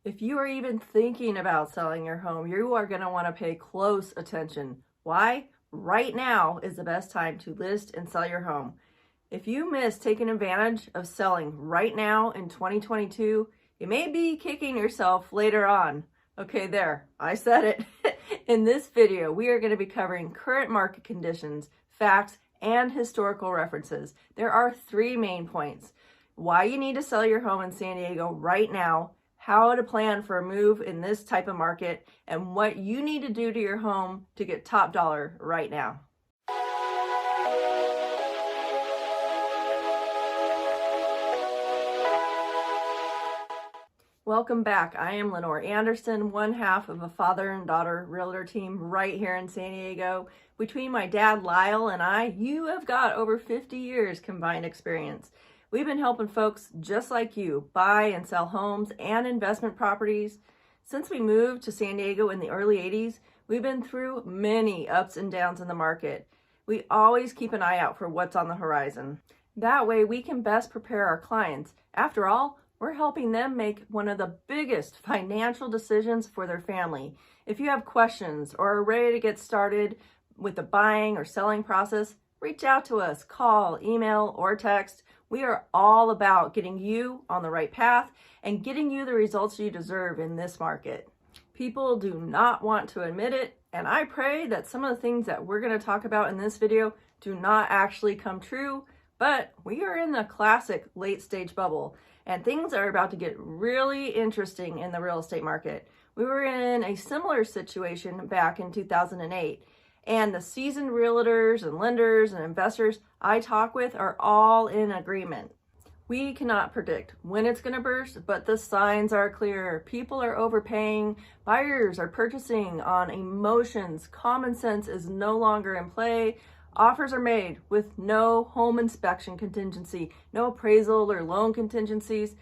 If you are even thinking about selling your home, you are going to want to pay close attention. Why? Right now is the best time to list and sell your home. If you miss taking advantage of selling right now in 2022, you may be kicking yourself later on. Okay, there, I said it. In this video, we are going to be covering current market conditions, facts, and historical references. There are three main points: why you need to sell your home in San Diego right now, how to plan for a move in this type of market, and what you need to do to your home to get top dollar right now. Welcome back. I am Lynnor Anderson, one half of a father and daughter realtor team right here in San Diego. Between my dad Lyle and I, you have got over 50 years combined experience. We've been helping folks just like you buy and sell homes and investment properties. Since we moved to San Diego in the early 80s, we've been through many ups and downs in the market. We always keep an eye out for what's on the horizon. That way we can best prepare our clients. After all, we're helping them make one of the biggest financial decisions for their family. If you have questions or are ready to get started with the buying or selling process, reach out to us, call, email, or text. We are all about getting you on the right path and getting you the results you deserve in this market. People do not want to admit it, and I pray that some of the things that we're going to talk about in this video do not actually come true, but we are in the classic late stage bubble, and things are about to get really interesting in the real estate market. We were in a similar situation back in 2008. And the seasoned realtors and lenders and investors I talk with are all in agreement. We cannot predict when it's going to burst, but the signs are clear. People are overpaying. Buyers are purchasing on emotions. Common sense is no longer in play. Offers are made with no home inspection contingency, no appraisal or loan contingencies.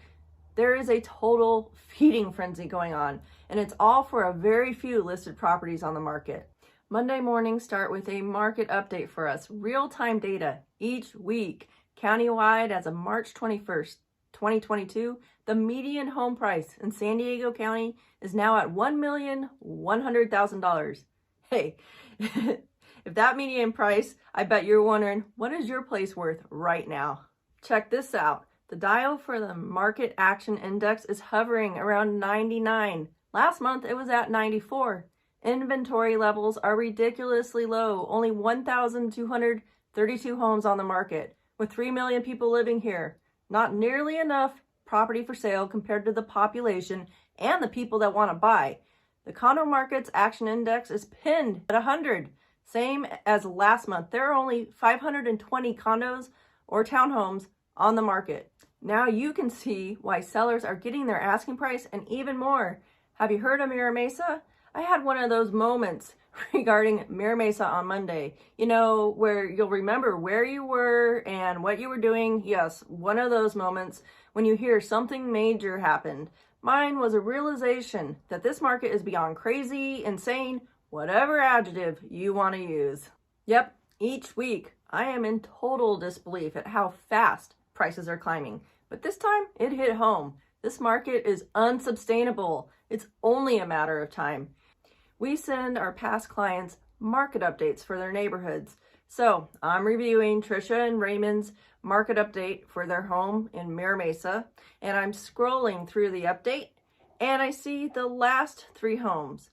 There is a total feeding frenzy going on, and it's all for a very few listed properties on the market. Monday mornings start with a market update for us, real-time data each week. Countywide, as of March 21st, 2022, the median home price in San Diego County is now at $1,100,000. Hey, if that median price, I bet you're wondering, what is your place worth right now? Check this out. The dial for the Market Action Index is hovering around 99. Last month, it was at 94. Inventory levels are ridiculously low, only 1,232 homes on the market, with 3 million people living here. Not nearly enough property for sale compared to the population and the people that want to buy. The Condo Market's Action Index is pinned at 100, same as last month. There are only 520 condos or townhomes on the market. Now you can see why sellers are getting their asking price and even more. Have you heard of Mira Mesa? I had one of those moments regarding Mira Mesa on Monday, where you'll remember where you were and what you were doing. Yes, one of those moments when you hear something major happened. Mine was a realization that this market is beyond crazy, insane, whatever adjective you want to use. Yep, each week I am in total disbelief at how fast prices are climbing. But this time it hit home. This market is unsustainable. It's only a matter of time. We send our past clients market updates for their neighborhoods. So I'm reviewing Trisha and Raymond's market update for their home in Mira Mesa, and I'm scrolling through the update, and I see the last three homes,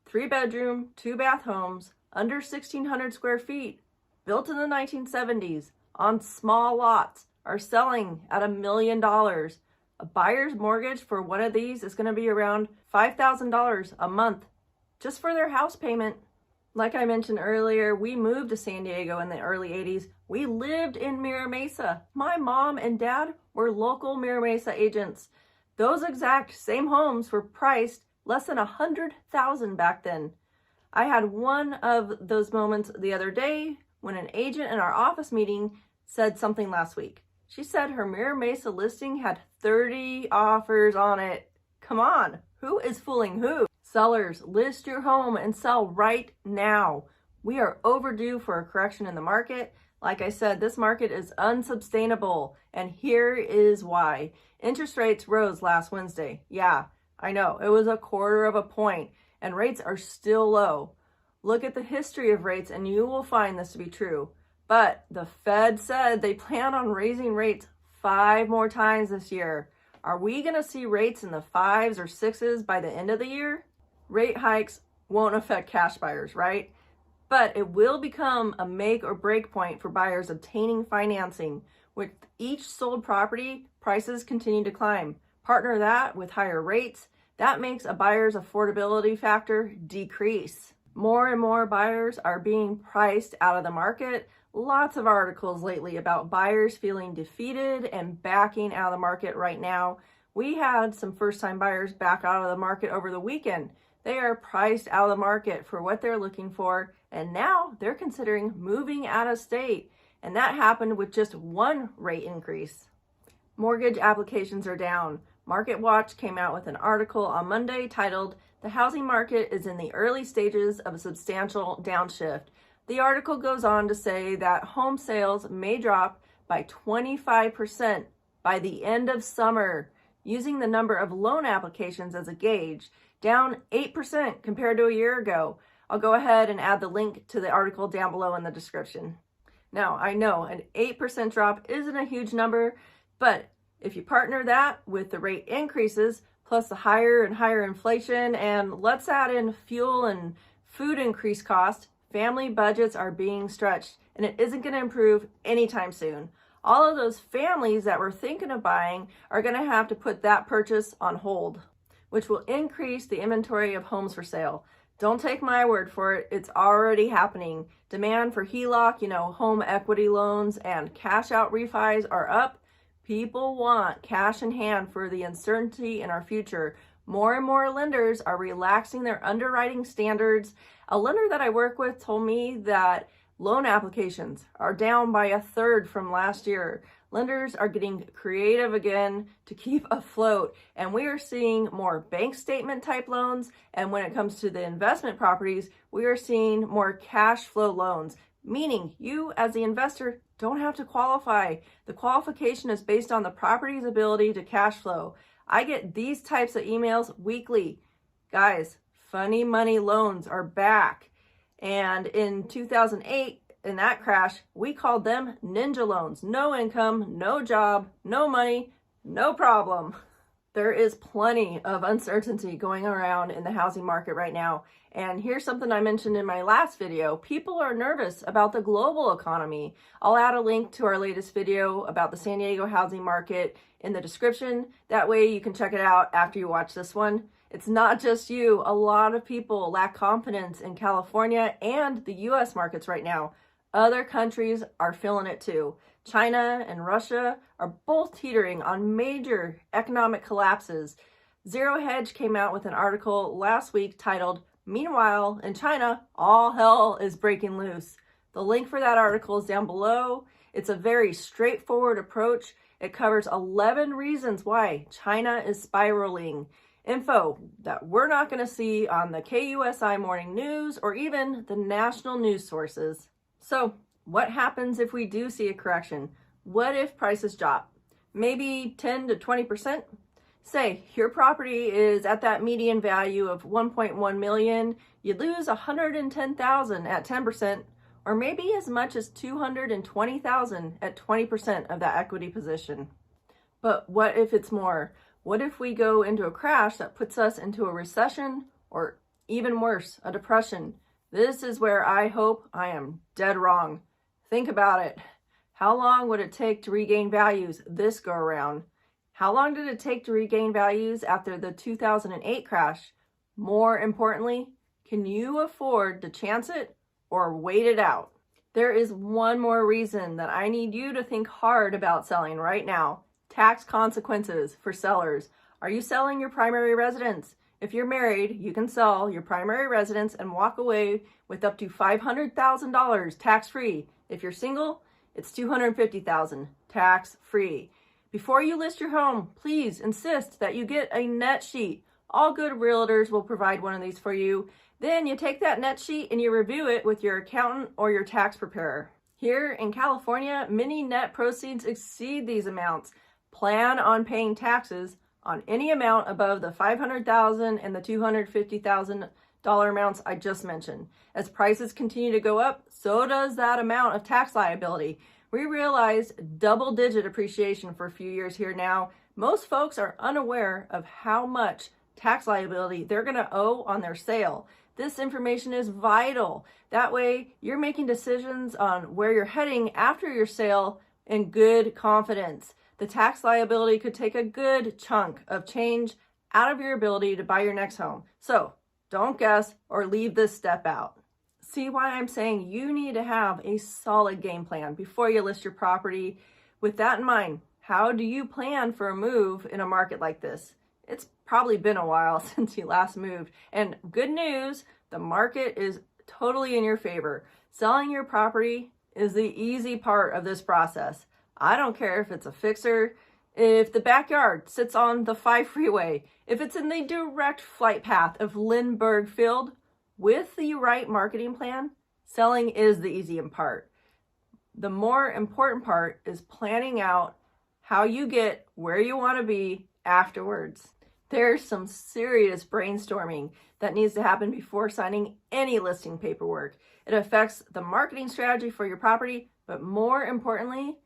3-bedroom, 2-bath homes, under 1,600 square feet, built in the 1970s, on small lots, are selling at $1 million. A buyer's mortgage for one of these is going to be around $5,000 a month just for their house payment. Like I mentioned earlier, we moved to San Diego in the early 80s. We lived in Mira Mesa. My mom and dad were local Mira Mesa agents. Those exact same homes were priced less than $100,000 back then. I had one of those moments the other day when an agent in our office meeting said something last week. She said her Mira Mesa listing had 30 offers on it. Come on, who is fooling who? Sellers, list your home and sell right now. We are overdue for a correction in the market. Like I said, this market is unsustainable, and here is why. Interest rates rose last Wednesday. Yeah, I know, it was 1/4 of a point, and rates are still low. Look at the history of rates and you will find this to be true. But the Fed said they plan on raising rates 5 more times this year. Are we going to see rates in the 5s or 6s by the end of the year? Rate hikes won't affect cash buyers, right? But it will become a make or break point for buyers obtaining financing. With each sold property, prices continue to climb. Partner that with higher rates, that makes a buyer's affordability factor decrease. More and more buyers are being priced out of the market. Lots of articles lately about buyers feeling defeated and backing out of the market right now. We had some first-time buyers back out of the market over the weekend. They are priced out of the market for what they're looking for, and now they're considering moving out of state. And that happened with just one rate increase. Mortgage applications are down. Market Watch came out with an article on Monday titled, "The Housing Market is in the Early Stages of a Substantial Downshift." The article goes on to say that home sales may drop by 25% by the end of summer, using the number of loan applications as a gauge, down 8% compared to a year ago. I'll go ahead and add the link to the article down below in the description. Now, I know an 8% drop isn't a huge number, but if you partner that with the rate increases, plus the higher and higher inflation, and let's add in fuel and food increase costs, family budgets are being stretched, and it isn't going to improve anytime soon. All of those families that were thinking of buying are going to have to put that purchase on hold, which will increase the inventory of homes for sale. Don't take my word for it, it's already happening. Demand for HELOC, home equity loans, and cash out refis are up. People want cash in hand for the uncertainty in our future. More and more lenders are relaxing their underwriting standards. A lender that I work with told me that loan applications are down by 1/3 from last year. Lenders are getting creative again to keep afloat, and we are seeing more bank statement type loans. And when it comes to the investment properties, we are seeing more cash flow loans, meaning you as the investor don't have to qualify. The qualification is based on the property's ability to cash flow. I get these types of emails weekly. Guys, funny money loans are back. And in 2008, in that crash, we called them ninja loans. No income, no job, no money, no problem. There is plenty of uncertainty going around in the housing market right now. And here's something I mentioned in my last video. People are nervous about the global economy. I'll add a link to our latest video about the San Diego housing market in the description. That way you can check it out after you watch this one. It's not just you. A lot of people lack confidence in California and the US markets right now. Other countries are feeling it too. China and Russia are both teetering on major economic collapses. Zero Hedge came out with an article last week titled, "Meanwhile, in China, all hell is breaking loose." The link for that article is down below. It's a very straightforward approach. It covers 11 reasons why China is spiraling. Info that we're not going to see on the KUSI morning news or even the national news sources. So, what happens if we do see a correction? What if prices drop? Maybe 10 to 20%? Say your property is at that median value of 1.1 million, you lose 110,000 at 10%, or maybe as much as 220,000 at 20% of that equity position. But what if it's more? What if we go into a crash that puts us into a recession, or even worse, a depression? This is where I hope I am dead wrong. Think about it. How long would it take to regain values this go around? How long did it take to regain values after the 2008 crash? More importantly, can you afford to chance it or wait it out? There is one more reason that I need you to think hard about selling right now. Tax consequences for sellers. Are you selling your primary residence? If you're married, you can sell your primary residence and walk away with up to $500,000 tax-free. If you're single, it's $250,000 tax-free. Before you list your home, please insist that you get a net sheet. All good realtors will provide one of these for you. Then you take that net sheet and you review it with your accountant or your tax preparer. Here in California, many net proceeds exceed these amounts. Plan on paying taxes on any amount above the $500,000 and the $250,000 amounts I just mentioned. As prices continue to go up, so does that amount of tax liability. We realized double-digit appreciation for a few years here now. Most folks are unaware of how much tax liability they're going to owe on their sale. This information is vital. That way, you're making decisions on where you're heading after your sale in good confidence. The tax liability could take a good chunk of change out of your ability to buy your next home. So don't guess or leave this step out. See why I'm saying you need to have a solid game plan before you list your property. With that in mind, how do you plan for a move in a market like this? It's probably been a while since you last moved. And good news, the market is totally in your favor. Selling your property is the easy part of this process. I don't care if it's a fixer, if the backyard sits on the 5 freeway, if it's in the direct flight path of Lindbergh Field. With the right marketing plan, selling is the easy part. The more important part is planning out how you get where you want to be afterwards. There's some serious brainstorming that needs to happen before signing any listing paperwork. It affects the marketing strategy for your property, but more importantly,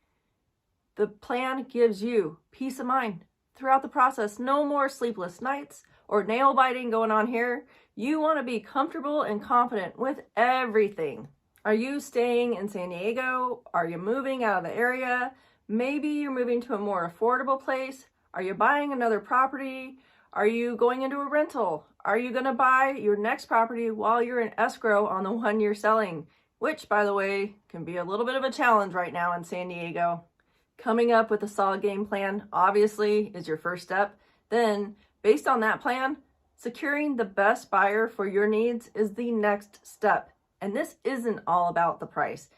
the plan gives you peace of mind throughout the process. No more sleepless nights or nail biting going on here. You want to be comfortable and confident with everything. Are you staying in San Diego? Are you moving out of the area? Maybe you're moving to a more affordable place. Are you buying another property? Are you going into a rental? Are you going to buy your next property while you're in escrow on the one you're selling? Which, by the way, can be a little bit of a challenge right now in San Diego. Coming up with a solid game plan, obviously, is your first step. Then, based on that plan, securing the best buyer for your needs is the next step. And this isn't all about the price.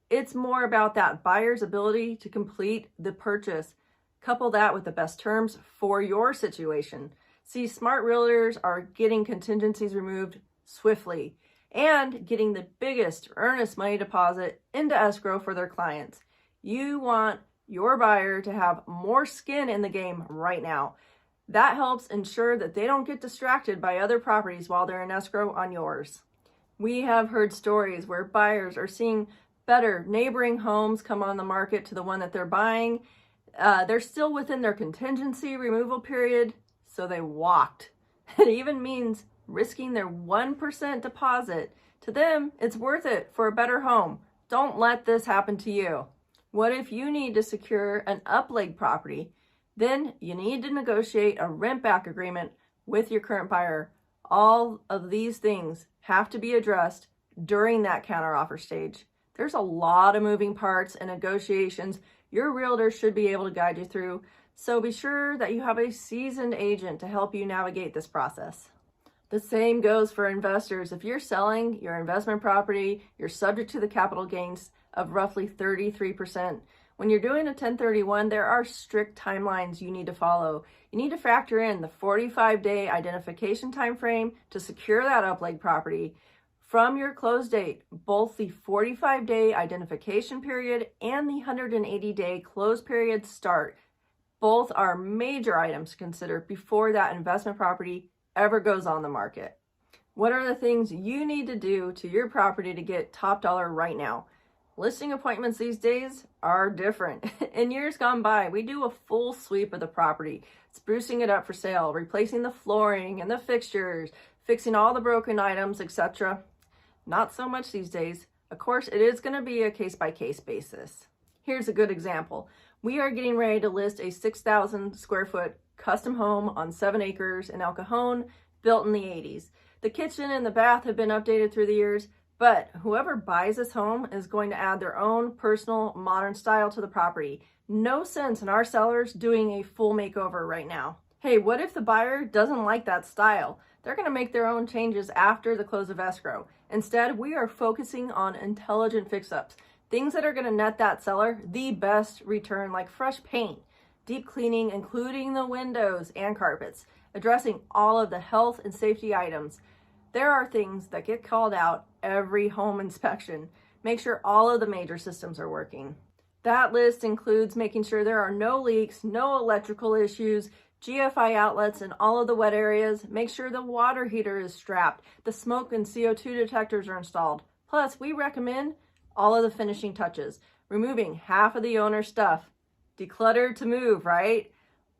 It's more about that buyer's ability to complete the purchase. Couple that with the best terms for your situation. See, smart realtors are getting contingencies removed swiftly and getting the biggest earnest money deposit into escrow for their clients. You want your buyer to have more skin in the game right now. That helps ensure that they don't get distracted by other properties while they're in escrow on yours. We have heard stories where buyers are seeing better neighboring homes come on the market to the one that they're buying. They're still within their contingency removal period, so they walked. It even means risking their 1% deposit. To them, it's worth it for a better home. Don't let this happen to you. What if you need to secure an up-leg property? Then you need to negotiate a rent-back agreement with your current buyer. All of these things have to be addressed during that counteroffer stage. There's a lot of moving parts and negotiations your realtor should be able to guide you through, so be sure that you have a seasoned agent to help you navigate this process. The same goes for investors. If you're selling your investment property, you're subject to the capital gains of roughly 33%. When you're doing a 1031, there are strict timelines you need to follow. You need to factor in the 45-day identification time frame to secure that up-leg property. From your close date, both the 45-day identification period and the 180-day close period start. Both are major items to consider before that investment property ever goes on the market. What are the things you need to do to your property to get top dollar right now? Listing appointments these days are different. In years gone by, we do a full sweep of the property, sprucing it up for sale, replacing the flooring and the fixtures, fixing all the broken items, etc. Not so much these days. Of course, it is going to be a case-by-case basis. Here's a good example. We are getting ready to list a 6,000 square foot custom home on 7 acres in El Cajon, built in the 80s. The kitchen and the bath have been updated through the years, but whoever buys this home is going to add their own personal modern style to the property. No sense in our sellers doing a full makeover right now. Hey, what if the buyer doesn't like that style? They're going to make their own changes after the close of escrow. Instead, we are focusing on intelligent fix-ups, things that are going to net that seller the best return, like fresh paint, deep cleaning, including the windows and carpets, addressing all of the health and safety items. There are things that get called out every home inspection. Make sure all of the major systems are working. That list includes making sure there are no leaks, no electrical issues, GFI outlets in all of the wet areas. Make sure the water heater is strapped. The smoke and CO2 detectors are installed. Plus, we recommend all of the finishing touches, removing half of the owner's stuff. Declutter to move, right?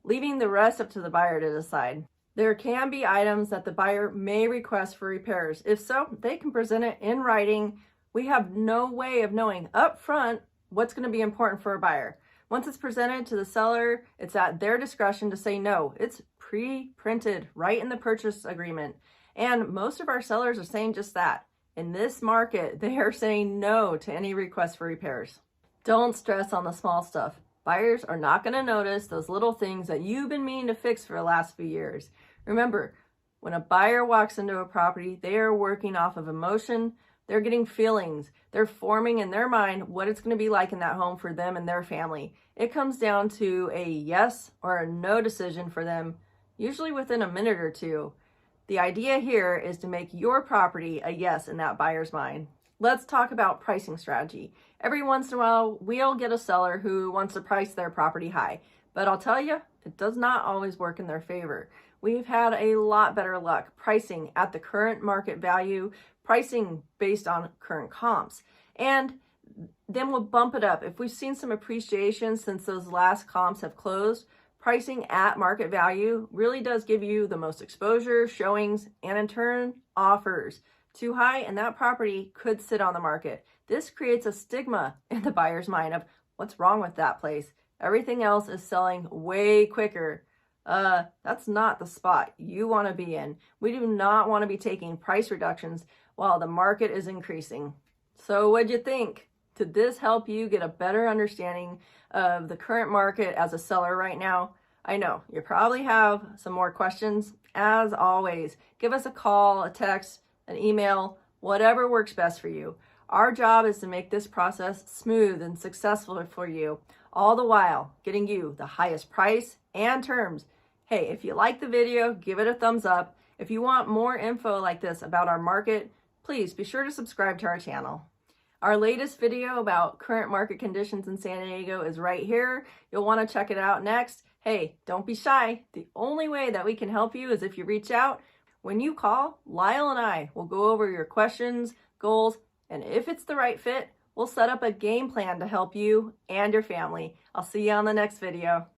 Leaving the rest up to the buyer to decide. There can be items that the buyer may request for repairs. If so, they can present it in writing. We have no way of knowing up front what's going to be important for a buyer. Once it's presented to the seller, it's at their discretion to say no. It's pre-printed right in the purchase agreement. And most of our sellers are saying just that. In this market, they are saying no to any request for repairs. Don't stress on the small stuff. Buyers are not going to notice those little things that you've been meaning to fix for the last few years. Remember, when a buyer walks into a property, they are working off of emotion. They're getting feelings. They're forming in their mind what it's going to be like in that home for them and their family. It comes down to a yes or a no decision for them, usually within a minute or two. The idea here is to make your property a yes in that buyer's mind. Let's talk about pricing strategy. Every once in a while, we'll get a seller who wants to price their property high, but I'll tell you, it does not always work in their favor. We've had a lot better luck pricing at the current market value, pricing based on current comps, and then we'll bump it up. If we've seen some appreciation since those last comps have closed, pricing at market value really does give you the most exposure, showings, and in turn, offers. Too high and that property could sit on the market. This creates a stigma in the buyer's mind of what's wrong with that place. Everything else is selling way quicker. That's not the spot you want to be in. We do not want to be taking price reductions while the market is increasing. So what'd you think? Did this help you get a better understanding of the current market as a seller right now? I know you probably have some more questions. As always, give us a call, a text, an email, whatever works best for you. Our job is to make this process smooth and successful for you, all the while getting you the highest price and terms. Hey, if you like the video, give it a thumbs up. If you want more info like this about our market, please be sure to subscribe to our channel. Our latest video about current market conditions in San Diego is right here. You'll want to check it out next. Hey, don't be shy. The only way that we can help you is if you reach out. When you call, Lyle and I will go over your questions, goals, and if it's the right fit, we'll set up a game plan to help you and your family. I'll see you on the next video.